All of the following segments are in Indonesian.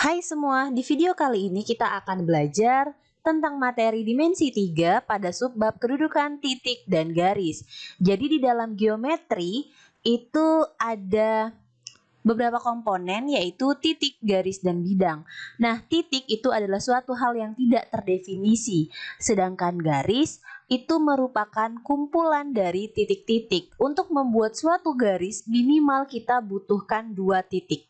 Hai semua, di video kali ini kita akan belajar tentang materi dimensi 3 pada subbab kedudukan titik dan garis. Jadi di dalam geometri itu ada beberapa komponen yaitu titik, garis, dan bidang. Nah, titik itu adalah suatu hal yang tidak terdefinisi, sedangkan garis itu merupakan kumpulan dari titik-titik. Untuk membuat suatu garis minimal kita butuhkan 2 titik.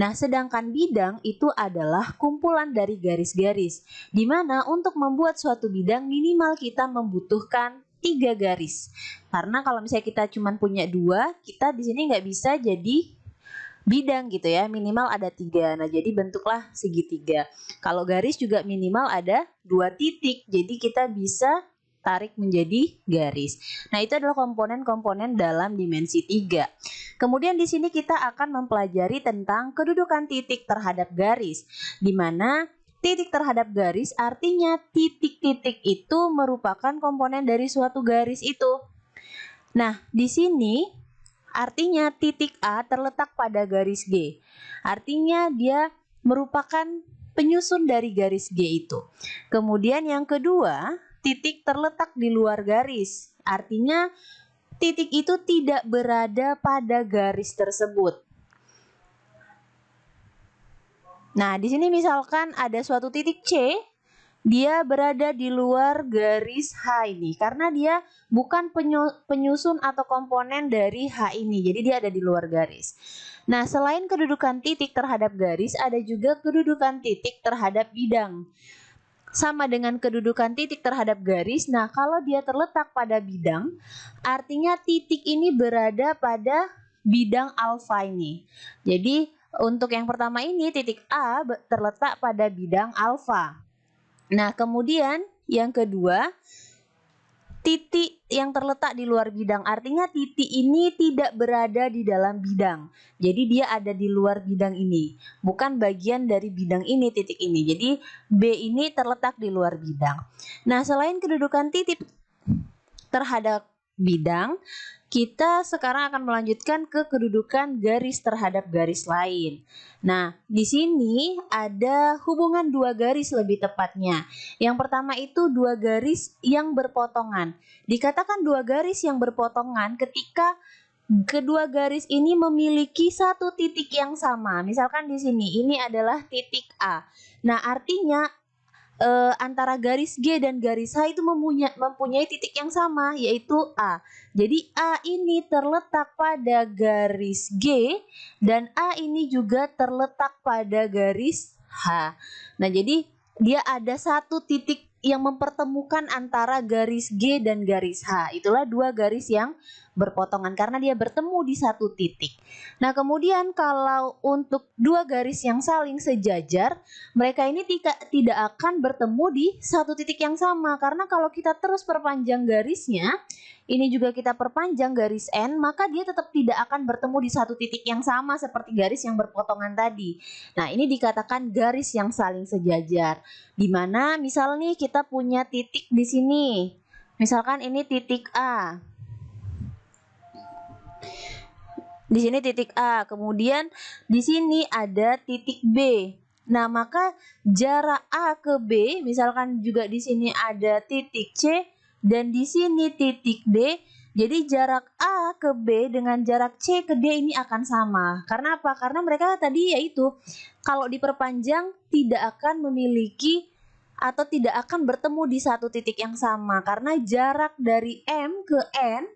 Nah, sedangkan bidang itu adalah kumpulan dari garis-garis, di mana untuk membuat suatu bidang minimal kita membutuhkan 3 garis. Karena kalau misalnya kita cuma punya 2, kita di sini nggak bisa jadi bidang gitu ya, minimal ada 3. Nah, jadi bentuklah segitiga. Kalau garis juga minimal ada 2 titik, jadi kita bisa tarik menjadi garis. Nah, itu adalah komponen-komponen dalam dimensi 3. Kemudian di sini kita akan mempelajari tentang kedudukan titik terhadap garis, di mana titik terhadap garis artinya titik-titik itu merupakan komponen dari suatu garis itu. Nah, di sini artinya titik A terletak pada garis G. Artinya dia merupakan penyusun dari garis G itu. Kemudian yang kedua, titik terletak di luar garis. Artinya titik itu tidak berada pada garis tersebut. Nah, di sini misalkan ada suatu titik C, dia berada di luar garis H ini karena dia bukan penyusun atau komponen dari H ini, jadi dia ada di luar garis. Nah, selain kedudukan titik terhadap garis, ada juga kedudukan titik terhadap bidang. Sama dengan kedudukan titik terhadap garis, nah kalau dia terletak pada bidang, artinya titik ini berada pada bidang alfa ini. Jadi, untuk yang pertama ini, titik A terletak pada bidang alfa. Nah, kemudian yang kedua, titik yang terletak di luar bidang. Artinya titik ini tidak berada di dalam bidang. Jadi dia ada di luar bidang ini. Bukan bagian dari bidang ini, titik ini. Jadi B ini terletak di luar bidang. Nah, selain kedudukan titik terhadap bidang, kita sekarang akan melanjutkan ke kedudukan garis terhadap garis lain. Nah, di sini ada hubungan 2 garis lebih tepatnya. Yang pertama itu 2 garis yang berpotongan. Dikatakan 2 garis yang berpotongan ketika kedua garis ini memiliki satu titik yang sama. Misalkan di sini ini adalah titik A. Nah, artinya antara garis G dan garis H itu mempunyai titik yang sama, yaitu A. Jadi A ini terletak pada garis G dan A ini juga terletak pada garis H. Nah, jadi dia ada satu titik yang mempertemukan antara garis G dan garis H. Itulah 2 garis yang berpotongan karena dia bertemu di satu titik. Nah, kemudian kalau untuk 2 garis yang saling sejajar, mereka ini tidak akan bertemu di satu titik yang sama. Karena kalau kita terus perpanjang garisnya, ini juga kita perpanjang garis N, maka dia tetap tidak akan bertemu di satu titik yang sama seperti garis yang berpotongan tadi. Nah, ini dikatakan garis yang saling sejajar. Dimana misal nih kita punya titik di sini. Misalkan ini titik A. Di sini titik A, kemudian di sini ada titik B. Nah, maka jarak A ke B, misalkan juga di sini ada titik C dan di sini titik D. Jadi jarak A ke B dengan jarak C ke D ini akan sama. Karena apa? Karena mereka tadi yaitu kalau diperpanjang tidak akan memiliki atau tidak akan bertemu di satu titik yang sama karena jarak dari M ke N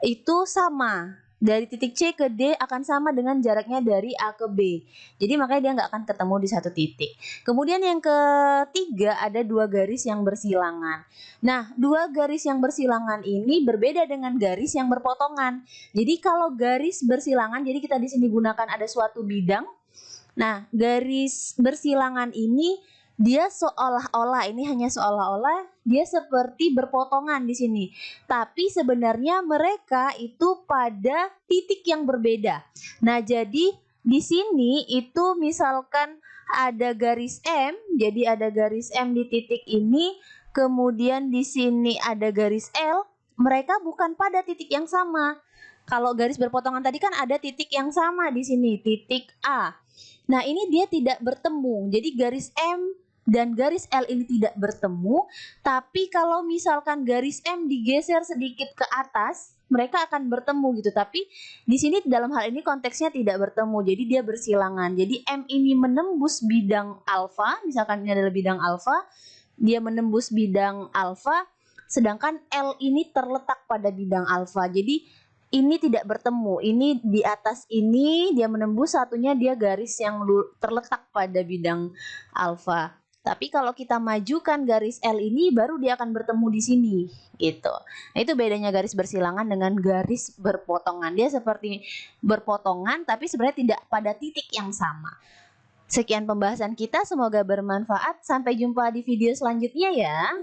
itu sama. Dari titik C ke D akan sama dengan jaraknya dari A ke B. Jadi makanya dia nggak akan ketemu di satu titik. Kemudian yang ketiga ada 2 garis yang bersilangan. Nah, 2 garis yang bersilangan ini berbeda dengan garis yang berpotongan. Jadi kalau garis bersilangan, jadi kita di sini gunakan ada suatu bidang. Nah, garis bersilangan ini dia seolah-olah, ini hanya seolah-olah dia seperti berpotongan di sini. Tapi sebenarnya mereka itu pada titik yang berbeda. Nah, jadi di sini itu misalkan ada garis M, jadi ada garis M di titik ini, kemudian di sini ada garis L, mereka bukan pada titik yang sama. Kalau garis berpotongan tadi kan ada titik yang sama di sini, titik A. Nah, ini dia tidak bertemu. Jadi garis M dan garis L ini tidak bertemu, tapi kalau misalkan garis M digeser sedikit ke atas, mereka akan bertemu gitu. Tapi di sini dalam hal ini konteksnya tidak bertemu, jadi dia bersilangan. Jadi M ini menembus bidang alfa, misalkan ini adalah bidang alfa, dia menembus bidang alfa, sedangkan L ini terletak pada bidang alfa. Jadi ini tidak bertemu. Ini di atas ini dia menembus, satunya dia garis yang terletak pada bidang alfa. Tapi kalau kita majukan garis L ini baru dia akan bertemu di sini gitu. Nah, itu bedanya garis bersilangan dengan garis berpotongan. Dia seperti berpotongan tapi sebenarnya tidak pada titik yang sama. Sekian pembahasan kita, semoga bermanfaat. Sampai jumpa di video selanjutnya ya.